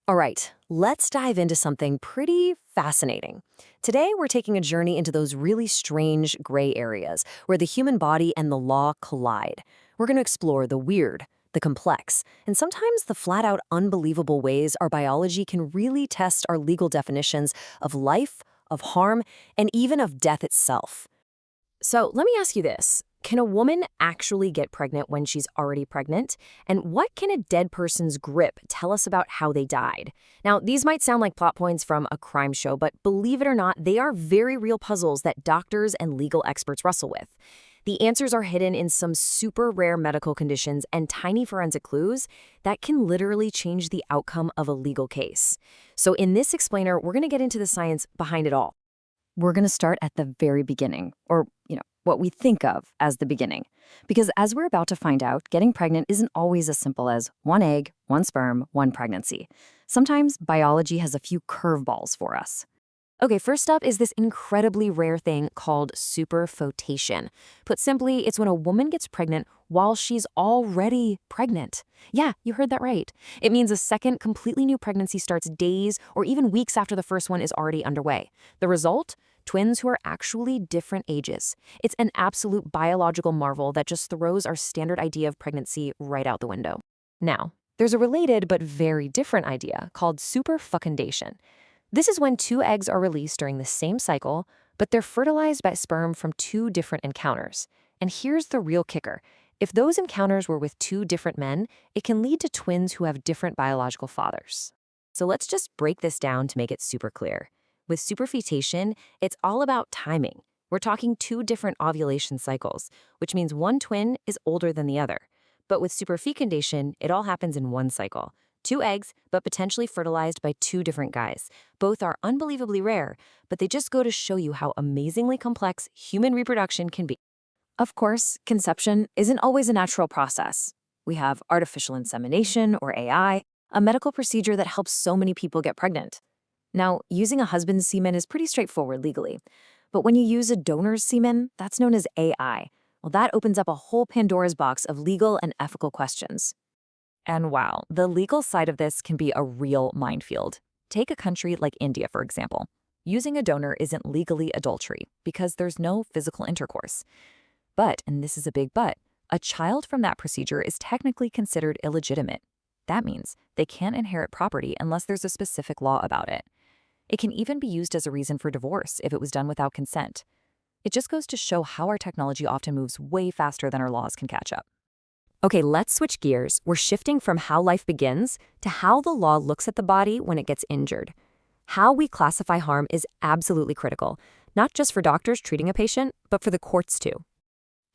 All right, let's dive into something pretty fascinating. Today, we're taking a journey into those really strange gray areas where the human body and the law collide. We're going to explore the weird, the complex, and sometimes the flat out unbelievable ways our biology can really test our legal definitions of life, of harm, and even of death itself. So let me ask you this. Can a woman actually get pregnant when she's already pregnant? And what can a dead person's grip tell us about how they died? Now, these might sound like plot points from a crime show, but believe it or not, they are very real puzzles that doctors and legal experts wrestle with. The answers are hidden in some super rare medical conditions and tiny forensic clues that can literally change the outcome of a legal case. So in this explainer, we're going to get into the science behind it all. We're going to start at the very beginning, or, what we think of as the beginning. Because as we're about to find out, getting pregnant isn't always as simple as one egg, one sperm, one pregnancy. Sometimes biology has a few curveballs for us. Okay, first up is this incredibly rare thing called superfoetation. Put simply, it's when a woman gets pregnant while she's already pregnant. Yeah, you heard that right. It means a second, completely new pregnancy starts days or even weeks after the first one is already underway. The result? Twins who are actually different ages. It's an absolute biological marvel that just throws our standard idea of pregnancy right out the window. Now, there's a related but very different idea called superfecundation. This is when two eggs are released during the same cycle, but they're fertilized by sperm from two different encounters. And here's the real kicker. If those encounters were with two different men, it can lead to twins who have different biological fathers. So let's just break this down to make it super clear. With superfetation, it's all about timing. We're talking two different ovulation cycles, which means one twin is older than the other. But with superfecundation, it all happens in one cycle. Two eggs, but potentially fertilized by two different guys. Both are unbelievably rare, but they just go to show you how amazingly complex human reproduction can be. Of course, conception isn't always a natural process. We have artificial insemination, or AI, a medical procedure that helps so many people get pregnant. Now, using a husband's semen is pretty straightforward legally. But when you use a donor's semen, that's known as AI. Well, that opens up a whole Pandora's box of legal and ethical questions. And wow, the legal side of this can be a real minefield. Take a country like India, for example. Using a donor isn't legally adultery because there's no physical intercourse. But, and this is a big but, a child from that procedure is technically considered illegitimate. That means they can't inherit property unless there's a specific law about it. It can even be used as a reason for divorce if it was done without consent. It just goes to show how our technology often moves way faster than our laws can catch up. Okay, let's switch gears. We're shifting from how life begins to how the law looks at the body when it gets injured. How we classify harm is absolutely critical, not just for doctors treating a patient, but for the courts too.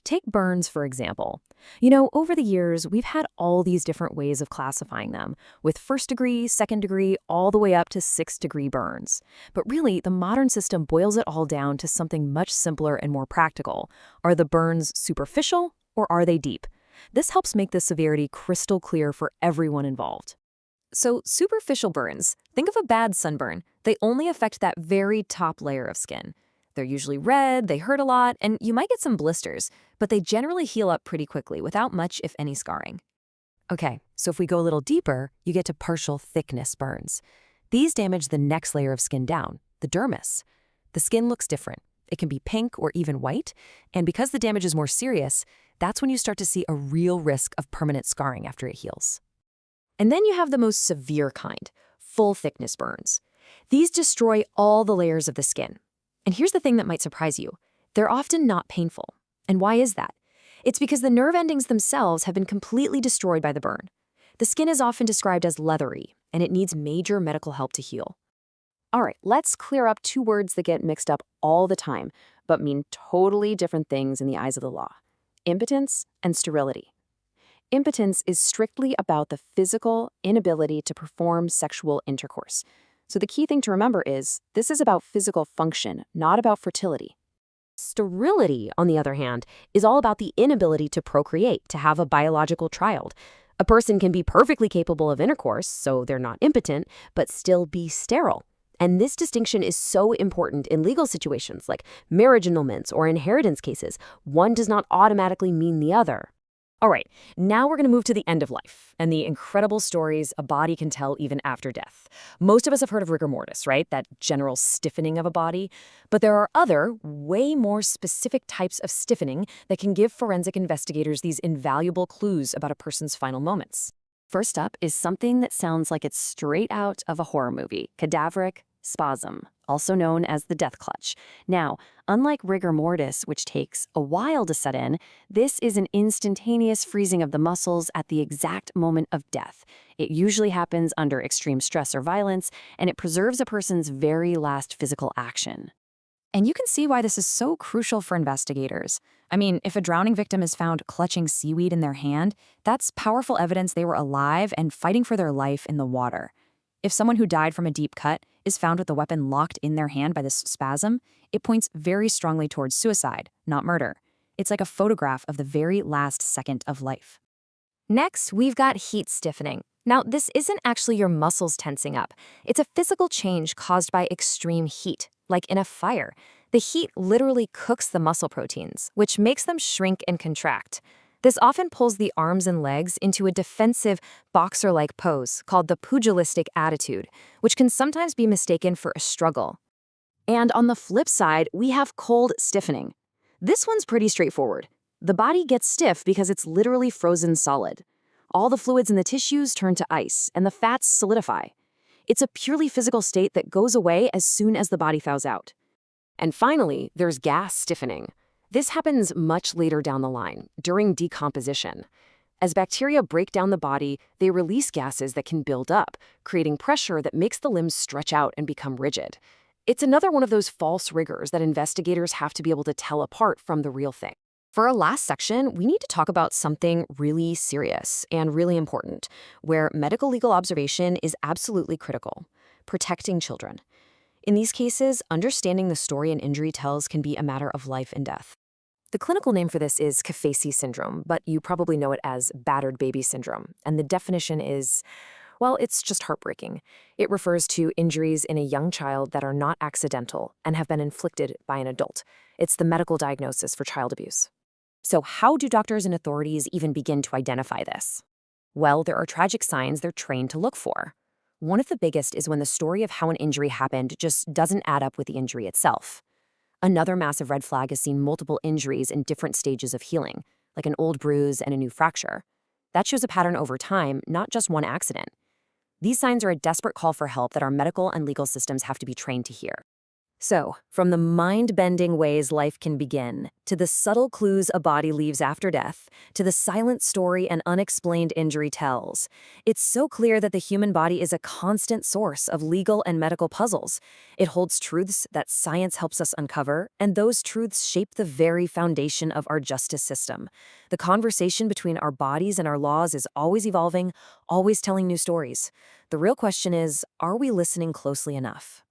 Take burns, for example. Over the years, we've had all these different ways of classifying them, with first degree, second degree, all the way up to sixth-degree burns. But really, the modern system boils it all down to something much simpler and more practical. Are the burns superficial or are they deep? This helps make the severity crystal clear for everyone involved. So, superficial burns, think of a bad sunburn. They only affect that very top layer of skin. They're usually red, they hurt a lot, and you might get some blisters, but they generally heal up pretty quickly without much, if any, scarring. Okay, so if we go a little deeper, you get to partial thickness burns. These damage the next layer of skin down, the dermis. The skin looks different. It can be pink or even white, and because the damage is more serious, that's when you start to see a real risk of permanent scarring after it heals. And then you have the most severe kind, full-thickness burns. These destroy all the layers of the skin. And here's the thing that might surprise you. They're often not painful. And why is that? It's because the nerve endings themselves have been completely destroyed by the burn. The skin is often described as leathery, and it needs major medical help to heal. All right, let's clear up two words that get mixed up all the time, but mean totally different things in the eyes of the law: impotence and sterility. Impotence is strictly about the physical inability to perform sexual intercourse. So the key thing to remember is this is about physical function, not about fertility. Sterility, on the other hand, is all about the inability to procreate, to have a biological child. A person can be perfectly capable of intercourse, so they're not impotent, but still be sterile. And this distinction is so important in legal situations like marriage annulments or inheritance cases. One does not automatically mean the other. All right, now we're going to move to the end of life and the incredible stories a body can tell even after death. Most of us have heard of rigor mortis, right? That general stiffening of a body. But there are other, way more specific types of stiffening that can give forensic investigators these invaluable clues about a person's final moments. First up is something that sounds like it's straight out of a horror movie, cadaveric spasm, also known as the death clutch. Now, unlike rigor mortis, which takes a while to set in, this is an instantaneous freezing of the muscles at the exact moment of death. It usually happens under extreme stress or violence, and it preserves a person's very last physical action. And you can see why this is so crucial for investigators. I mean, if a drowning victim is found clutching seaweed in their hand, that's powerful evidence they were alive and fighting for their life in the water. If someone who died from a deep cut is found with a weapon locked in their hand by this spasm, it points very strongly towards suicide, not murder. It's like a photograph of the very last second of life. Next, we've got heat stiffening. Now, this isn't actually your muscles tensing up. It's a physical change caused by extreme heat, like in a fire. The heat literally cooks the muscle proteins, which makes them shrink and contract. This often pulls the arms and legs into a defensive, boxer-like pose called the pugilistic attitude, which can sometimes be mistaken for a struggle. And on the flip side, we have cold stiffening. This one's pretty straightforward. The body gets stiff because it's literally frozen solid. All the fluids in the tissues turn to ice, and the fats solidify. It's a purely physical state that goes away as soon as the body thaws out. And finally, there's gas stiffening. This happens much later down the line, during decomposition. As bacteria break down the body, they release gases that can build up, creating pressure that makes the limbs stretch out and become rigid. It's another one of those false rigors that investigators have to be able to tell apart from the real thing. For our last section, we need to talk about something really serious and really important, where medical legal observation is absolutely critical: protecting children. In these cases, understanding the story an injury tells can be a matter of life and death. The clinical name for this is Kafesi syndrome, but you probably know it as battered baby syndrome. And the definition is, well, it's just heartbreaking. It refers to injuries in a young child that are not accidental and have been inflicted by an adult. It's the medical diagnosis for child abuse. So how do doctors and authorities even begin to identify this? Well, there are tragic signs they're trained to look for. One of the biggest is when the story of how an injury happened just doesn't add up with the injury itself. Another massive red flag is seeing multiple injuries in different stages of healing, like an old bruise and a new fracture. That shows a pattern over time, not just one accident. These signs are a desperate call for help that our medical and legal systems have to be trained to hear. So, from the mind-bending ways life can begin, to the subtle clues a body leaves after death, to the silent story an unexplained injury tells, it's so clear that the human body is a constant source of legal and medical puzzles. It holds truths that science helps us uncover, and those truths shape the very foundation of our justice system. The conversation between our bodies and our laws is always evolving, always telling new stories. The real question is, are we listening closely enough?